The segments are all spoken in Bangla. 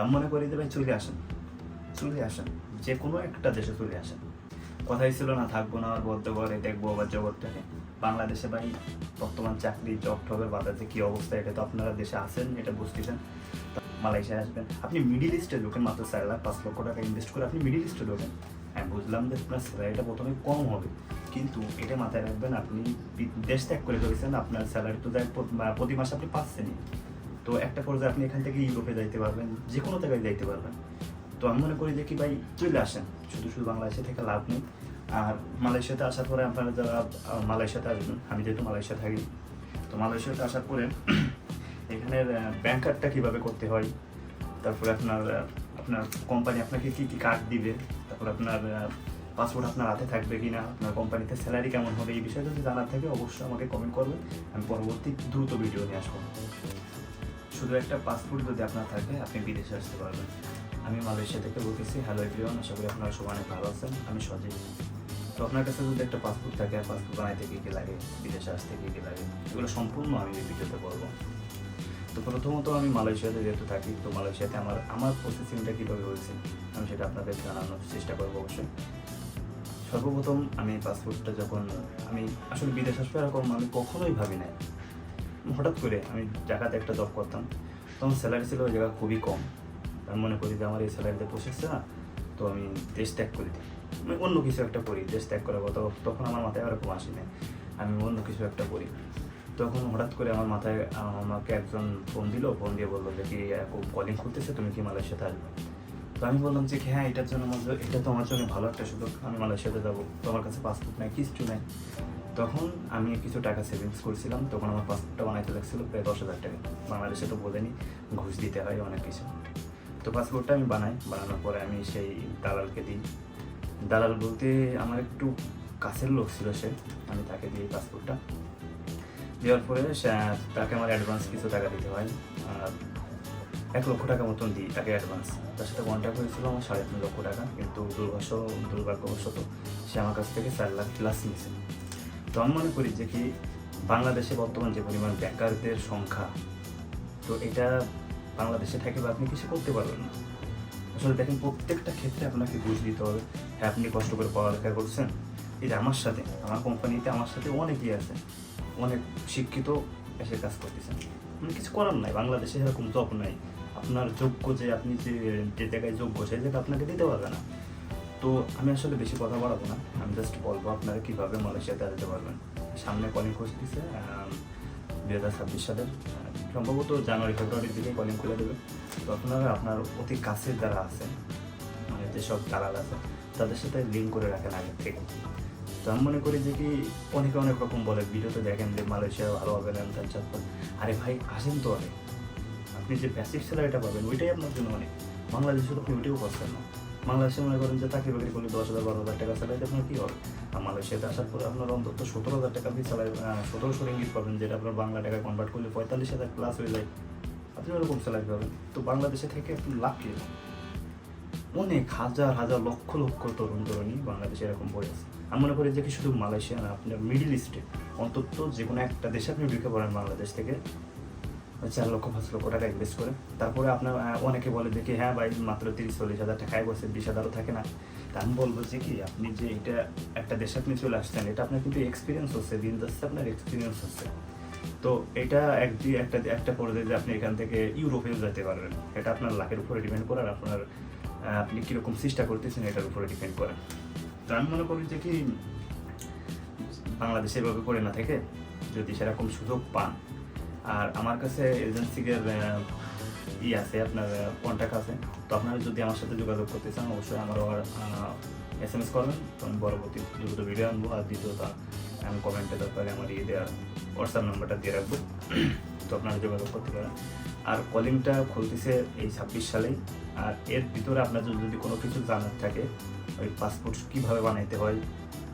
আমি মনে করি যে ভাই চলে আসেন, যে কোনো একটা দেশে চলে আসেন। কথাই ছিল না থাকবো না, আর বলতে পারে দেখবো আবার জগৎটাকে। বাংলাদেশে ভাই বর্তমান চাকরি জব টবের বাজারে কি অবস্থা, এটা তো আপনারা দেশে আছেন, এটা বুঝতেছেন। মালয়েশিয়ায় আসবেন, আপনি মিডিল ইস্টে ঢোকেন, মাত্র 4,05,00,000 টাকা ইনভেস্ট করে আপনি মিডিল ইস্টে ঢোকেন। হ্যাঁ, বুঝলাম যে আপনার স্যালারিটা প্রথমে কম হবে, কিন্তু এটা মাথায় রাখবেন, আপনি দেশ ত্যাগ করে ফেলেছেন, আপনার স্যালারি তো প্রতি মাসে আপনি পাচ্ছেনই। তো একটা পর্যায়ে আপনি এখান থেকে ইউরোপে যাইতে পারবেন, যে কোনো জায়গায় যাইতে পারবেন। তো আমি মনে করি যে কি ভাই চলে আসেন, শুধু বাংলাদেশে থেকে লাভ নেই। আর মালয়েশিয়াতে আসার পরে আপনারা যারা মালয়েশিয়াতে আসবেন, আমি যেহেতু মালয়েশিয়া থাকি, তো মালয়েশিয়াতে আসার পরে এখানের ব্যাংক কার্ডটা কীভাবে করতে হয়, তারপরে আপনার কোম্পানি আপনাকে কী কী কার্ড দিবে, তারপর আপনার পাসপোর্ট আপনার হাতে থাকবে কি না, আপনার কোম্পানিতে স্যালারি কেমন হবে, এই বিষয়ে যদি জানার থাকে অবশ্যই আমাকে কমেন্ট করবেন, আমি পরবর্তী দ্রুত ভিডিও নিয়ে আসবো। শুধু একটা পাসপোর্ট যদি আপনার থাকে আপনি বিদেশে আসতে পারবেন। আমি মালয়েশিয়া থেকে বলতেছি, হ্যালো এভরিওয়ান, আশা করি আপনারা সবাই অনেক ভালো আছেন, আমি সজীব। তো আপনার কাছে যদি একটা পাসপোর্ট থাকে, পাসপোর্ট বানাইতে কী কী লাগে, বিদেশে আসতে কী কী লাগে, এগুলো সম্পূর্ণ আমি এই ভিডিওতে বলবো। তো প্রথমত আমি মালয়েশিয়াতে যেহেতু থাকি, তো মালয়েশিয়াতে আমার প্রসেসিংটা কীভাবে হয়েছে আমি সেটা আপনাদের জানানোর চেষ্টা করবো অবশ্যই। সর্বপ্রথম আমি পাসপোর্টটা যখন আমি আসলে বিদেশ আসবো এরকম আমি কখনোই ভাবি নাই। হঠাৎ করে আমি ঢাকাতে একটা জব করতাম, তখন স্যালারি ছিল ওই জায়গা খুবই কম। আমি মনে করি যে আমার এই স্যালারিতে পোষাচ্ছে না, তো আমি দেশ ত্যাগ করে দিই, আমি অন্য কিছু একটা করি। দেশ ত্যাগ করার কথা তখন আমার মাথায় এরকম আসে না, আমি অন্য কিছু একটা করি। তখন হঠাৎ করে আমার মাথায় আমাকে একজন ফোন দিয়ে বললো যে কি এরকম কলিং খুলতেছে, তুমি কি মালয়েশিয়াতে আসবে? তো আমি বললাম যে হ্যাঁ, এটা তো আমার জন্য ভালো একটা সুযোগ, আমি মালয়েশিয়াতে যাবো, তো আমার কাছে পাসপোর্ট নেই, কিছু নেই। তখন আমি কিছু টাকা সেভিংস করছিলাম, তখন আমার পাসপোর্টটা বানাইতে লাগছিল প্রায় 10,000 টাকা। বাংলাদেশে তো বলেনি, ঘুষ দিতে হয় অনেক কিছু। তো পাসপোর্টটা আমি বানানোর পরে আমি সেই দালালকে দিই। দালাল বলতে আমার একটু কাছের লোক ছিল সে, আমি তাকে দিই পাসপোর্টটা। দেওয়ার পরে তাকে আমার অ্যাডভান্স কিছু টাকা দিতে হয়, 1,00,000 টাকা মতন দিই তাকে অ্যাডভান্স। তার সাথে কন্ট্যাক্ট হয়েছিল আমার 3.5 লক্ষ টাকা, কিন্তু দুর্ভাগ্যবশত সে আমার কাছ থেকে 4 লাখ প্লাস নিয়েছে। তো আমি মনে করি যে কি বাংলাদেশে বর্তমান যে পরিমাণ বেকারদের সংখ্যা, তো এটা বাংলাদেশে থেকে আপনি কিছু করতে পারবেন না। আসলে দেখেন, প্রত্যেকটা ক্ষেত্রে আপনাকে ঘুষ দিতে হবে। হ্যাঁ, আপনি কষ্ট করে পড়ালেখা করছেন, এই যে আমার কোম্পানিতে আমার সাথে অনেকেই আছে, অনেক শিক্ষিত এসে কাজ করতেছেন, মানে কিছু করার নাই। বাংলাদেশে এরকম জব নাই, আপনার যোগ্য যে আপনি যে জায়গায় যোগ্য সেই জায়গায় আপনাকে দিতে পারবে না। তো আমি আসলে বেশি কথা বাড়াবো না, আমি জাস্ট বলবো আপনারা কীভাবে মালয়েশিয়াতে আসতে পারবেন। সামনে কলিং খোঁজ দিচ্ছে 2026 সালের সম্ভবত জানুয়ারি-ফেব্রুয়ারির দিকে কলিং খুলে দেবে। তো আপনারা আপনার অতি কাছের যারা আছে, মানে যেসব দালাল আছে, তাদের সাথে লিঙ্ক করে রাখেন আগের থেকে। তো আমি মনে করি যে কি অনেকে অনেক রকম বলে, ভিডিওতে দেখেন যে মালয়েশিয়া ভালো হবে না, আরে ভাই আসেন তো, আরে আপনি যে বেসিক স্যালারিটা পাবেন ওইটাই আপনার জন্য অনেক। বাংলাদেশে তো আপনি ওইটাও পাচ্ছেন না। বাংলাদেশে মনে করেন যে চাকরি বাকরি করলে 10,000-12,000 টাকা স্যালারিতে আপনার কী হবে? আর মালয়েশিয়াতে আসার পরে আপনার অন্তত 17,000 টাকা আপনি স্যালারি, 1700 রিঙ্গিত পাবেন, যেটা আপনার বাংলা টাকায় কনভার্ট করলে 45,000 প্লাস হয়ে যায়। আপনি ওরকম স্যালারি পাবেন। তো বাংলাদেশে থেকে আপনি লাভ কী? অনেক হাজার লক্ষ তরুণ তরুণী বাংলাদেশে এরকম বই আছে। আমি মনে করি যে কি শুধু মালয়েশিয়া না, আপনার মিডিল ইস্টে অন্তত যে কোনো একটা দেশে আপনি ঢুকে পড়েন বাংলাদেশ থেকে 4,00,000-5,00,000 টাকা ইনভেস্ট করে। তারপরে আপনার অনেকে বলে যে কি হ্যাঁ ভাই মাত্র 30-40 হাজার টাকায় বসে 20,000 থাকে না। তা আমি বলবো যে কি আপনি যে এটা একটা দেশে আপনি চলে আসছেন, এটা আপনার কিন্তু এক্সপিরিয়েন্স হচ্ছে, দিন যাচ্ছে আপনার এক্সপিরিয়েন্স হচ্ছে। তো এটা একটা পর্যায়ে যে আপনি এখান থেকে ইউরোপেও যেতে পারবেন, এটা আপনার লাখের উপরে ডিপেন্ড করে, আর আপনি কীরকম চেষ্টা করতেছেন এটার উপরে ডিপেন্ড করে। তো আমি মনে করি যে কি বাংলাদেশে এভাবে করে না থেকে যদি সেরকম সুযোগ পান, আর আমার কাছে এজেন্সিদের আছে, আপনার কন্ট্যাক্ট আছে, তো আপনারা যদি আমার সাথে যোগাযোগ করতে চান অবশ্যই আমার SMS করবেন, তো আমি পরবর্তী দ্রুত ভিডিও আনবো। আর দ্বিতীয়ত আমি কমেন্টে দরকারে আমার দেওয়ার হোয়াটসঅ্যাপ নাম্বারটা দিয়ে রাখবো, তো আপনারা যোগাযোগ করতে পারেন। আর কলিংটা খুলতেছে এই 26 সালেই। আর এর ভিতরে আপনার যদি কোনো কিছু জানার থাকে, ওই পাসপোর্ট কীভাবে বানাইতে হয়,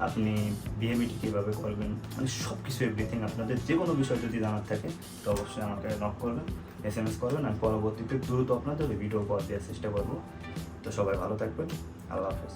আপনি বিএমইটি কীভাবে করবেন, মানে সব কিছু এভরিথিং আপনাদের যে কোনো বিষয় যদি জানার থাকে তো অবশ্যই আমাকে নক করবেন, SMS করবেন, আমি পরবর্তীতে দ্রুত আপনাদের ভিডিও কল দেওয়ার চেষ্টা করবো। তো সবাই ভালো থাকবেন, আল্লাহ হাফেজ।